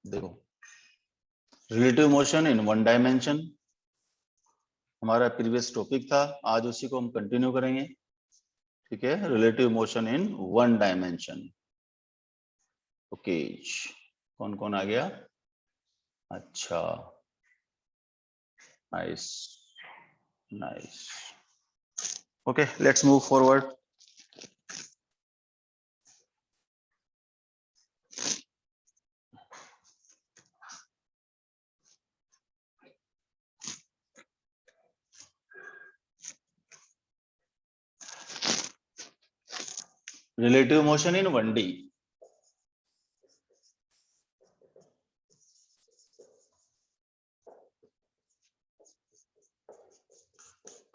देखो, relative motion in one dimension हमारा previous topic था, आज उसी को हम कंटिन्यू करेंगे। ठीक है, relative motion in one dimension. Okay, कौन कौन आ गया? अच्छा, nice nice. Okay, let's move forward. Relative motion in 1D।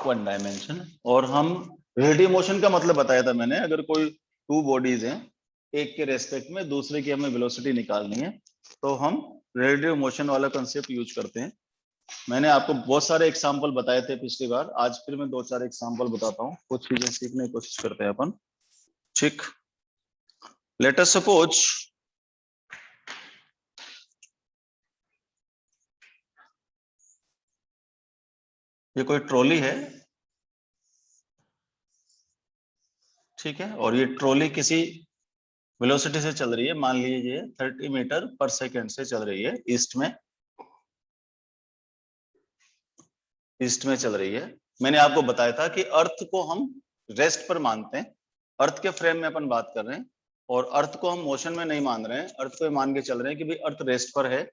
One dimension. और हम रिलेटिव मोशन का मतलब बताया था मैंने, अगर कोई टू बॉडीज हैं, एक के रेस्पेक्ट में दूसरे की हमें वेलोसिटी निकालनी है तो हम रिलेटिव मोशन वाला कंसेप्ट यूज करते हैं। मैंने आपको बहुत सारे एग्जांपल बताए थे पिछली बार, आज फिर मैं दो चार एग्जांपल बताता हूँ, कुछ चीजें सीखने की कोशिश करते हैं अपन। ठीक, लेट अस सपोज ये कोई ट्रॉली है, ठीक है, और ये ट्रॉली किसी वेलोसिटी से चल रही है, मान लीजिए 30 मीटर पर सेकेंड से चल रही है, ईस्ट में चल रही है। मैंने आपको बताया था कि अर्थ को हम रेस्ट पर मानते हैं, अर्थ के फ्रेम में अपन बात कर रहे हैं, और अर्थ को हम मोशन में नहीं मान रहे हैं, अर्थ को मान के चल रहे हैं कि भाई अर्थ रेस्ट पर है,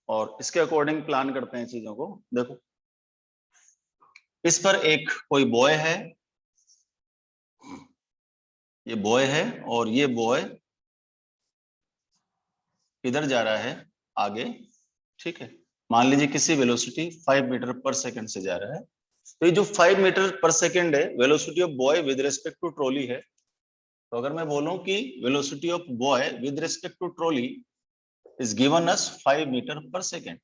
और इसके अकॉर्डिंग प्लान करते हैं चीजों को। देखो, इस पर एक कोई बॉय है, ये बॉय है, और ये बॉय इधर जा रहा है आगे, ठीक है, मान लीजिए किसी वेलोसिटी 5 मीटर पर सेकंड से जा रहा है। तो ये जो 5 मीटर पर सेकंड है, velocity of boy with respect to trolley है। तो अगर मैं बोलूं कि velocity of boy with respect to trolley is given us 5 metre per second,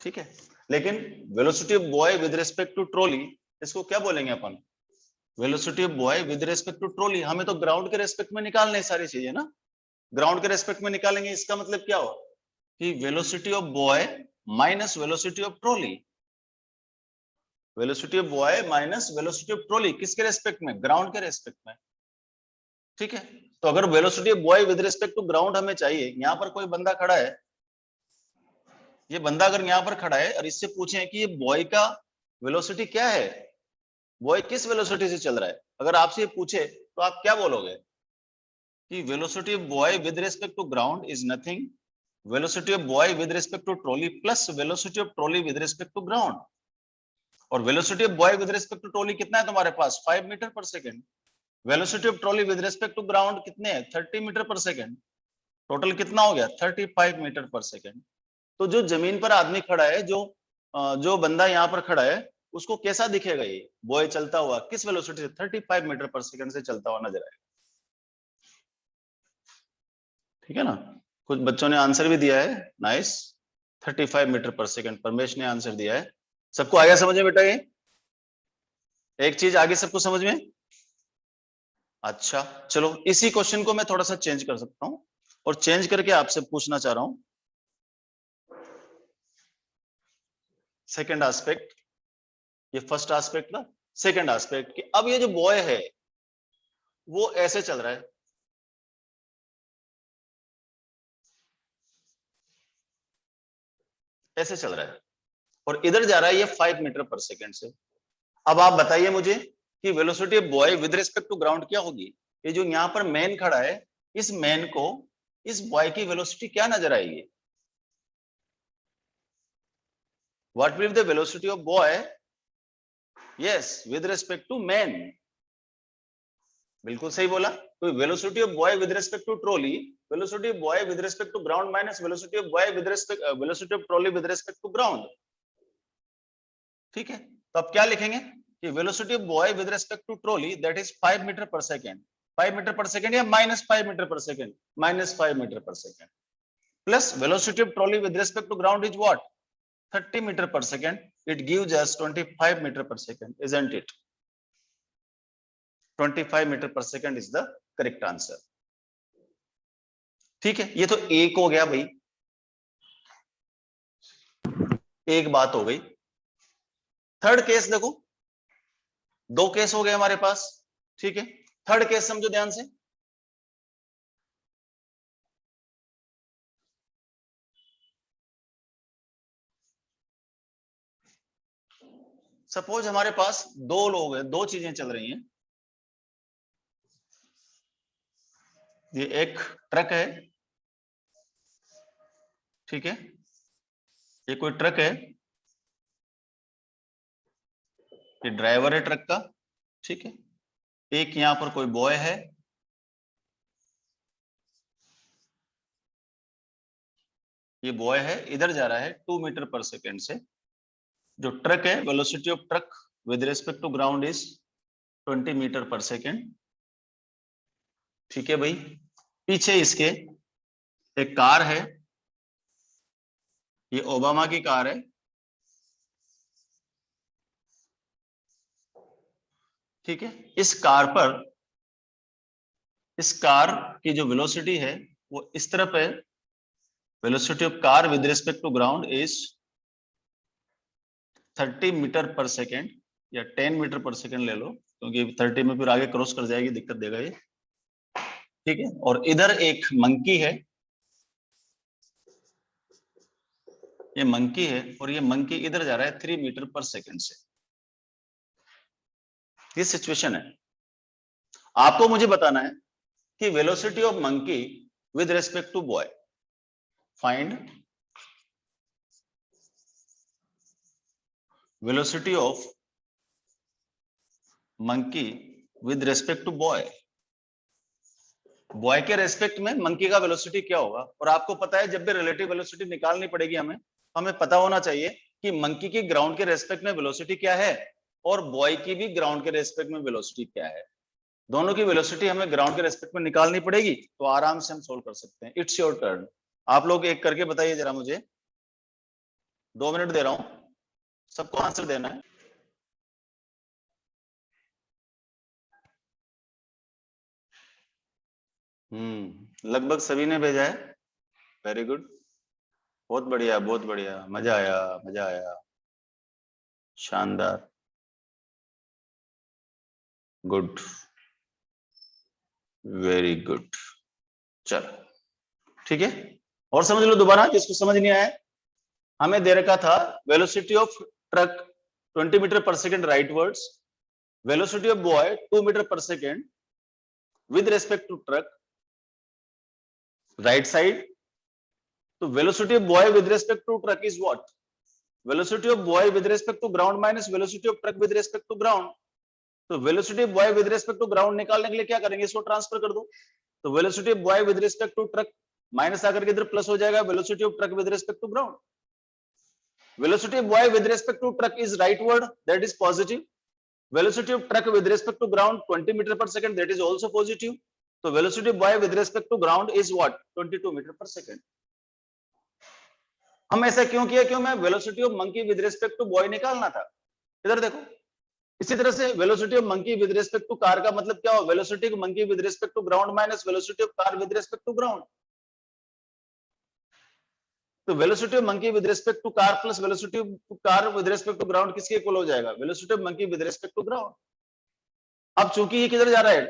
ठीक है, लेकिन velocity of boy with respect to trolley, इसको क्या बोलेंगे अपन? Velocity of boy with respect to trolley. हमें तो ग्राउंड के रेस्पेक्ट में निकालने सारी चीजें ना, ग्राउंड के रेस्पेक्ट में निकालेंगे। इसका मतलब क्या हो कि velocity of boy minus velocity of trolley, velocity of boy minus velocity of trolley, किसके रेस्पेक्ट में? ग्राउंड के रेस्पेक्ट में, ठीक है। तो अगर velocity of boy with respect to ground हमें चाहिए, यहां पर कोई बंदा खड़ा है, ये बंदा अगर यहां पर खड़ा है और इससे पूछें कि ये बॉय का वेलोसिटी क्या है, बॉय किस वेलोसिटी से चल रहा है, अगर आपसे ये पूछे तो आप क्या बोलोगे कि velocity of boy with respect to ground is nothing velocity of boy with respect to trolley plus velocity of trolley with respect to ground. और velocity of boy with respect to trolley कितना है तुम्हारे पास? 5 metre per second. Velocity of trolley with respect to ground कितने हैं? 30 metre per second. Total कितना हो गया? 35 मीटर पर सेकंड। तो जो जमीन पर आदमी खड़ा है, जो बंदा यहाँ पर खड़ा है, उसको कैसा दिखेगा ये बॉय चलता हुआ? किस वेलोसिटी से? 35 मीटर पर सेकंड से चलता हुआ नजर आएगा, ठीक है ना। कुछ बच्चों ने आंसर भी दिया है, nice. 35 metre per second Paramesh ने आंसर दिया है। सबको आ गया समझ में बेटा? ये एक चीज आगे सबको समझ में? अच्छा, चलो इसी क्वेश्चन को मैं थोड़ा सा चेंज कर सकता हूं, और चेंज करके आपसे पूछना चाह रहा हूं सेकंड एस्पेक्ट, ये फर्स्ट एस्पेक्ट था, सेकंड एस्पेक्ट कि अब ये जो बॉय है वो ऐसे चल रहा है, ऐसे चल रहा है, और इधर जा रहा है ये 5 मीटर पर सेकंड से। अब आप बताइए मुझे कि velocity of boy with respect to ground क्या होगी? ये जो यहां पर मैन खड़ा है, इस मैन को इस बॉय की वेलोसिटी क्या नजर आएगी? What will be the velocity of boy, yes, with respect to man. बिल्कुल सही बोला। तो velocity of boy with respect to trolley, velocity of boy with respect to ground minus velocity of boy with respect velocity of trolley with respect to ground, ठीक है। तो अब क्या लिखेंगे कि velocity of boy with respect to trolley that is 5 metre per second, 5 metre per second या minus 5 metre per second, minus 5 metre per second, plus velocity of trolley with respect to ground is what? 30 metre per second, it gives us 25 metre per second, isn't it? 25 metre per second is the correct answer, ठीक है। ये तो एक हो गया भाई, एक बात हो गई। थर्ड केस देखो, दो केस हो गए हमारे पास, ठीक है। थर्ड केस समझो ध्यान से। सपोज हमारे पास दो लोग हैं, दो चीजें चल रही हैं। ये एक ट्रक है, ठीक है, ये कोई ट्रक है, ये ड्राइवर है ट्रक का, ठीक है। एक यहां पर कोई बॉय है, ये बॉय है, इधर जा रहा है 2 मीटर पर सेकेंड से। जो ट्रक है, velocity of truck with respect to ground is 20 metre per second, ठीक है भाई। पीछे इसके एक कार है, ये ओबामा की कार है, ठीक है। इस कार की जो वेलोसिटी है वो इस तरफ है। Velocity of car with respect to ground is 30 metre per second, या 10 मीटर पर सेकेंड ले लो, क्योंकि 30 में फिर आगे क्रॉस कर जाएगी, दिक्कत देगा ये, ठीक है। और इधर एक मंकी है, ये मंकी है, और ये मंकी इधर जा रहा है 3 मीटर पर सेकेंड से। ये सिचुएशन है। आपको मुझे बताना है कि velocity of monkey with respect to boy, find velocity of monkey with respect to boy. Boy के रेस्पेक्ट में मंकी का वेलोसिटी क्या होगा। और आपको पता है जब भी रिलेटिव वेलोसिटी निकालनी पड़ेगी हमें पता होना चाहिए कि मंकी की ग्राउंड के रेस्पेक्ट में वेलोसिटी क्या है और बॉय की भी ग्राउंड के रेस्पेक्ट में वेलोसिटी क्या है। दोनों की वेलोसिटी हमें ग्राउंड के रेस्पेक्ट में निकालनी पड़ेगी, तो आराम से हम सोल्व कर सकते हैं। It's your turn. आप लोग एक करके बताइए जरा मुझे, 2 मिनट दे रहा हूं, सबको आंसर देना है। लगभग सभी ने भेजा है, वेरी गुड, बहुत बढ़िया बहुत बढ़िया, मजा आया मजा आया, शानदार, गुड, वेरी गुड। चलो ठीक है, और समझ लो दोबारा जिसको समझ नहीं आया। हमें दे रखा था velocity of truck 20 metre per second rightwards, velocity of boy 2 metre per second with respect to truck right side. तो velocity of boy with respect to truck is what? Velocity of boy with respect to ground minus velocity of truck with respect to ground. तो velocity of boy with respect to ground निकालने के लिए क्या करेंगे, इसको transfer कर दो। तो velocity of boy with respect to truck minus आकर के इधर प्लस हो जाएगा velocity of truck with respect to ground. Velocity of boy with respect to truck is rightward, that is positive. Velocity of truck with respect to ground 20 metre per second, that is also positive. तो velocity of boy with respect to ground is what? 22 metre per second. हम ऐसा क्यों किया? क्यों मैं velocity of monkey with respect to boy निकालना था। इधर देखो, इसी तरह से velocity of monkey with respect to car का मतलब क्या हो? Velocity of monkey with respect to ground minus velocity of car with respect to ground. तो velocity of monkey with respect to car plus velocity of car with respect to ground किसके equal हो जाएगा? Velocity of monkey with respect to ground. अब चूंकि ये किधर जा रहा है,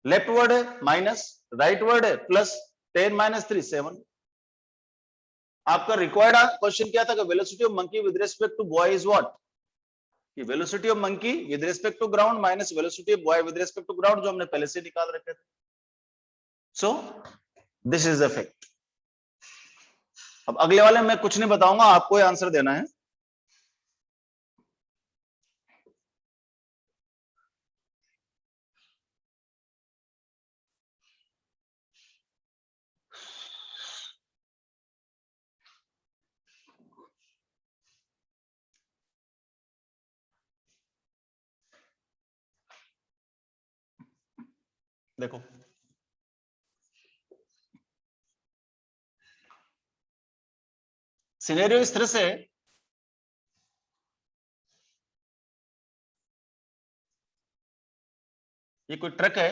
लेफ्ट वर्ड है माइनस, राइट वर्ड है प्लस, 10 माइनस 3 7। आपका रिक्वायर्ड क्वेश्चन क्या था कि velocity of monkey with respect to boy is what? कि velocity of monkey with respect to ground minus velocity of boy with respect to ground, जो हमने पहले से निकाल रखे थे। So this is the fact. अब अगले वाले में कुछ नहीं बताऊंगा, आपको आंसर देना है। देखो सिनेरियो इस तरह से, ये कोई ट्रक है,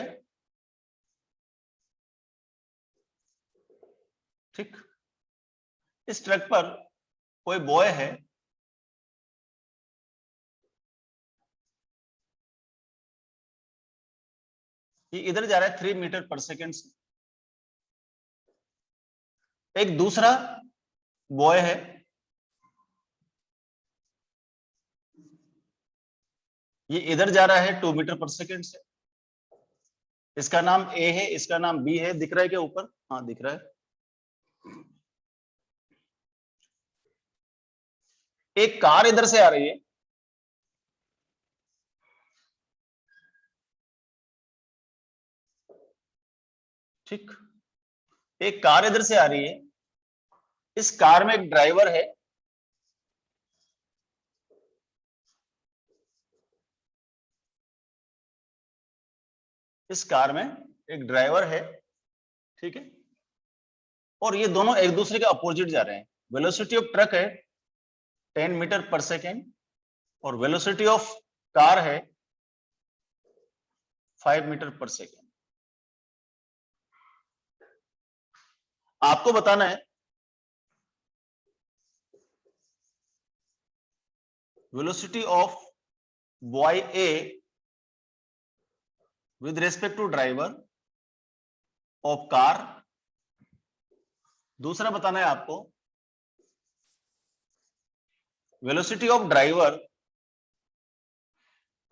ठीक, इस ट्रक पर कोई बॉय है, ये इधर जा रहा है 3 मीटर पर सेकेंड से। एक दूसरा बॉय है, ये इधर जा रहा है 2 मीटर पर सेकेंड से। इसका नाम ए है, इसका नाम बी है। दिख रहा है क्या ऊपर? हाँ दिख रहा है। एक कार इधर से आ रही है, ठीक, एक कार इधर से आ रही है। इस कार में एक ड्राइवर है, इस कार में एक ड्राइवर है, ठीक है। और ये दोनों एक दूसरे के अपोजिट जा रहे हैं। वेलोसिटी ऑफ ट्रक है 10 मीटर पर सेकेंड और वेलोसिटी ऑफ कार है 5 मीटर पर सेकेंड। आपको बताना है velocity of boy A with respect to driver of car. दूसरा बताना है आपको velocity of driver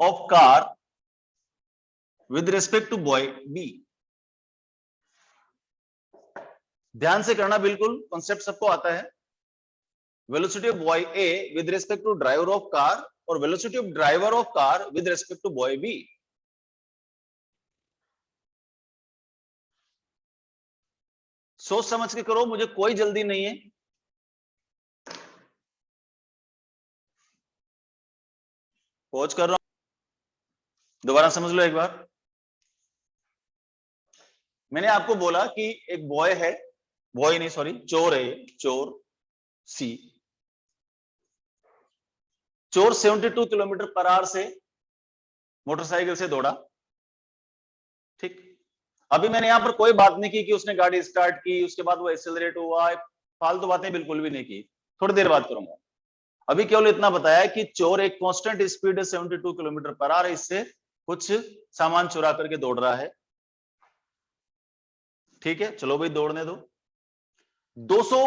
of car with respect to boy B. ध्यान से करना, बिल्कुल कॉन्सेप्ट सबको आता है। Velocity of boy A with respect to driver of car और velocity of driver of car with respect to boy B. सोच समझ के करो, मुझे कोई जल्दी नहीं है। पहुंच कर रहा हूं, दोबारा समझ लो एक बार। मैंने आपको बोला कि एक बॉय है, बॉय नहीं सॉरी चोर है, चोर सी, चोर 72 किलोमीटर पर आवर से मोटरसाइकिल से दौड़ा, ठीक। अभी मैंने यहां पर कोई बात नहीं की कि उसने गाड़ी स्टार्ट की, उसके बाद वो एक्सेलरेट हुआ, फालतू बातें बिल्कुल भी नहीं की, थोड़ी देर बात करूंगा। अभी केवल इतना बताया कि चोर एक कांस्टेंट स्पीड है 72 किलोमीटर पर आवर, इससे कुछ सामान चुरा करके दौड़ रहा है, ठीक है। चलो भाई दौड़ने दो। 200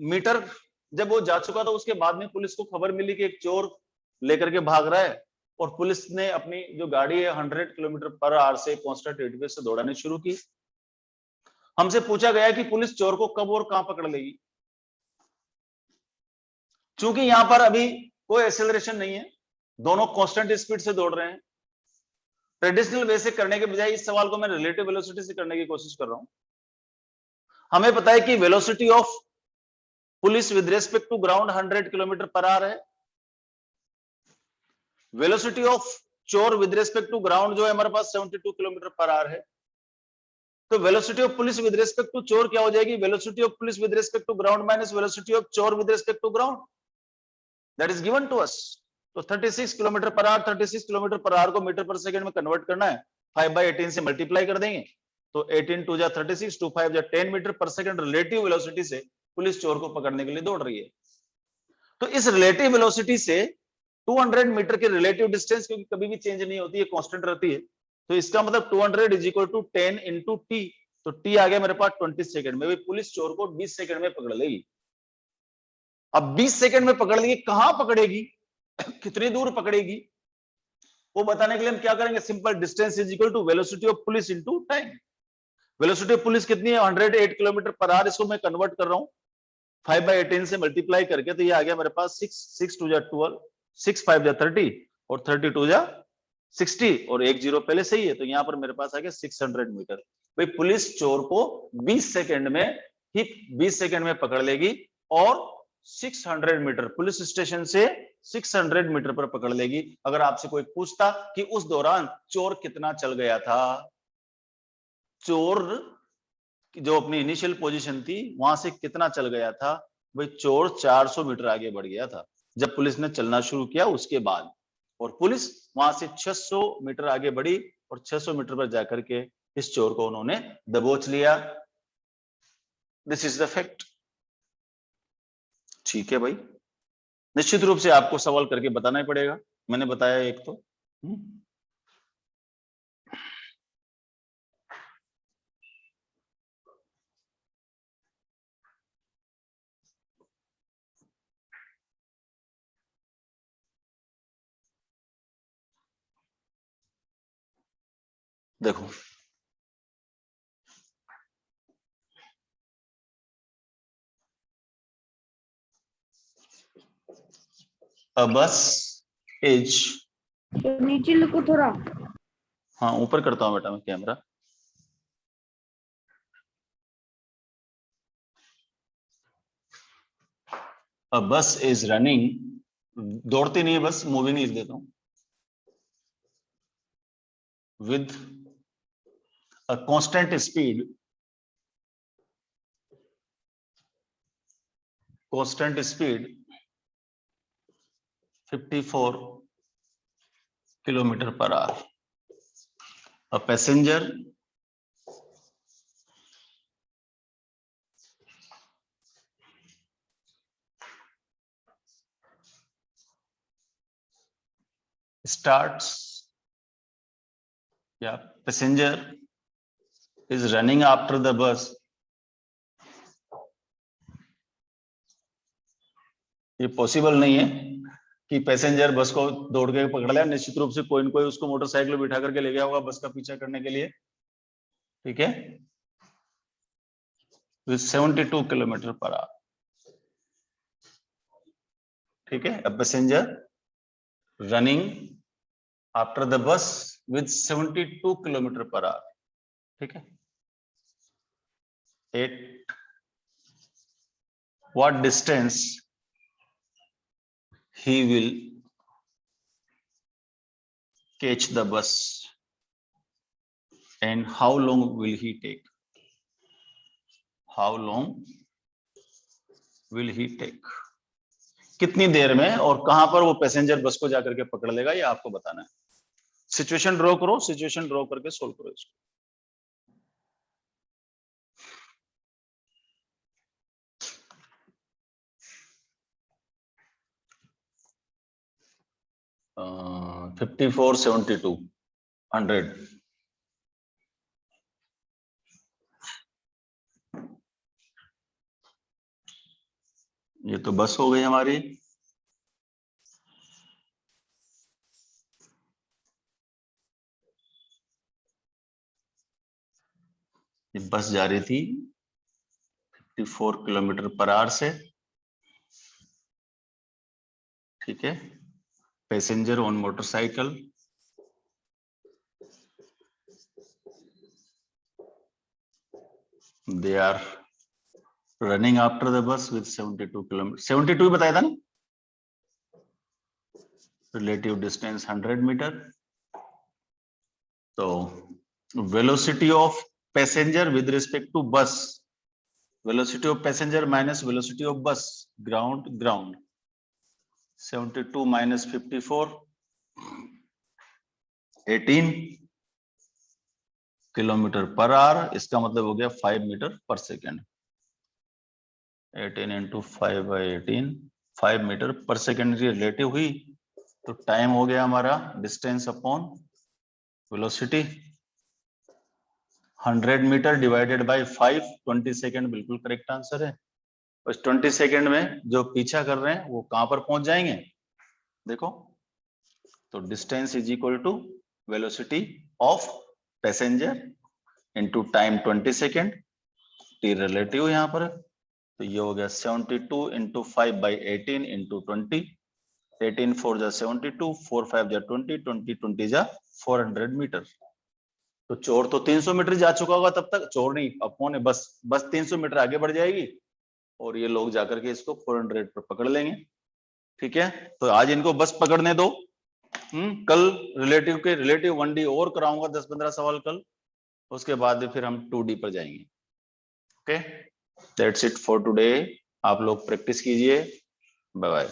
मीटर जब वो जा चुका था, उसके बाद में पुलिस को खबर मिली कि एक चोर लेकर के भाग रहा है और पुलिस ने अपनी जो गाड़ी है 100 किलोमीटर पर आवर से कांस्टेंट स्पीड से दौड़ानी शुरू की। हमसे पूछा गया कि पुलिस चोर को कब और कहां पकड़ लेगी। चूंकि यहां पर अभी कोई एक्सेलरेशन नहीं है, दोनों कांस्टेंट स्पीड से दौड़ रहे हैं, ट्रेडिशनल वे से करने के बजाय इस सवाल को मैं रिलेटिव वेलोसिटी से करने की कोशिश कर रहा हूं। हमें पता है कि velocity of police with respect to ground 100 kilometre per hour है। वेलोसिटी ऑफ चोर विद रेस्पेक्ट टू ग्राउंड जो है हमारे पास 72 किलोमीटर पर आवर है। तो velocity of police with respect to चोर क्या हो जाएगी? Velocity of police with respect to ground minus velocity of चोर with respect to ground, that is given to us. तो 36 kilometre per hour, 36 kilometre per hour को metre per second में convert करना है, 5/18 से मल्टीप्लाई कर देंगे तो 18 2 जा 36, 2 5 जा 10 metre per second relative velocity से पुलिस चोर को पकड़ने के लिए दौड़ रही है। तो इस रिलेटिव वेलोसिटी से 200 मीटर की रिलेटिव डिस्टेंस, क्योंकि कभी भी चेंज नहीं होती है, कांस्टेंट रहती है, तो इसका मतलब 200 is equal to 10 into T. तो टी आ गया मेरे पास 20 सेकंड में। पुलिस चोर को 20 सेकंड में पकड़ लेगी। अब 20 सेकंड में पकड़ लेगी, कहां पकड़ेगी, कितनी दूर पकड़ेगी, वो बताने के लिए हम क्या करेंगे, simple, distance is equal to velocity of police into time. Velocity of police कितनी है? 108 किलोमीटर पर आवर, इसको मैं कन्वर्ट कर रहा हूं 5/18 से मल्टीप्लाई करके, तो ये आ गया मेरे पास 6 2 जा 12, 6 5 जा 30 और 32 जा 60 और एक जीरो पहले सही है, तो यहां पर मेरे पास आ गया 600 मीटर। भाई पुलिस चोर को 20 सेकंड में ही 20 सेकंड में पकड़ लेगी और 600 मीटर पुलिस स्टेशन से 600 मीटर पर पकड़ लेगी। अगर आपसे कोई पूछता कि उस दौरान चोर कितना चल गया था, चोर जो अपनी इनिशियल पोजीशन थी वहां से कितना चल गया था, भाई चोर 400 मीटर आगे बढ़ गया था जब पुलिस ने चलना शुरू किया उसके बाद, और पुलिस वहां से 600 मीटर आगे बढ़ी और 600 मीटर पर जाकर के इस चोर को उन्होंने दबोच लिया। This is the fact. ठीक है भाई, निश्चित रूप से आपको सवाल करके बताना ही पड़ेगा, मैंने बताया एक तो देखो a bus is, तो नीचे लिखो थोड़ा। हाँ ऊपर करता हूँ बेटा मैं camera. A bus is running, दौड़ती नहीं है बस, मूविंग लिख देता हूँ, with a constant speed, constant speed 54 kilometre per our. A passenger starts, yeah, passenger is running after the bus, ये पॉसिबल नहीं है कि पैसेंजर बस को दौड़ के पकड़ लिया, निश्चित रूप से कोई न कोई उसको मोटरसाइकिल बिठा करके ले गया होगा बस का पीछा करने के लिए, ठीक है, विद 72 किलोमीटर पर आवर, ठीक है। A passenger running after the bus with 72 kilometre per our, ठीक है। 8 what distance he will catch the bus and how long will he take, how long will he take, कितनी देर में और कहां पर वो पैसेंजर बस को जाकर के पकड़ लेगा, ये आपको बताना है। सिचुएशन ड्रॉ करो, सिचुएशन ड्रॉ करके सोल्व करो इसको। uh, 54 72 100, ये तो बस हो गई हमारी। ये बस जा रही थी 54 किलोमीटर पर आवर से, ठीक है। Passenger on motorcycle, they are running after the bus with 72 kilometre, 72 बताया था ना। रिलेटिव डिस्टेंस 100 मीटर, तो velocity of passenger with respect to bus, velocity of passenger minus velocity of bus, ground ground, 72 minus 54 18 kilometre per hour, इसका मतलब हो गया 5 metre per second. 18 into 5/18, 5 metre per second relative हुई, तो time हो गया हमारा distance upon velocity, 100 metre divided by 5, 20 second बिल्कुल करेक्ट आंसर है। बस 20 सेकेंड में जो पीछा कर रहे हैं वो कहां पर पहुंच जाएंगे, देखो, तो distance is equal to velocity of passenger into time 20 second, T relative यहां पर, तो ये हो गया 72 इंटू 5/18 इंटू 20, 18 4 जा 72, 4 5 जा 20, 20 20 जा 400 मीटर। तो चोर तो 300 मीटर जा चुका होगा तब तक, चोर नहीं अपॉन है, बस 300 मीटर आगे बढ़ जाएगी और ये लोग जाकर के इसको 400 पर पकड़ लेंगे, ठीक है। तो आज इनको बस पकड़ने दो, कल रिलेटिव के रिलेटिव 1D और कराऊंगा 10-15 सवाल कल, उसके बाद फिर हम 2D पर जाएंगे। Okay, that's it for today. आप लोग प्रैक्टिस कीजिए, बाय बाय।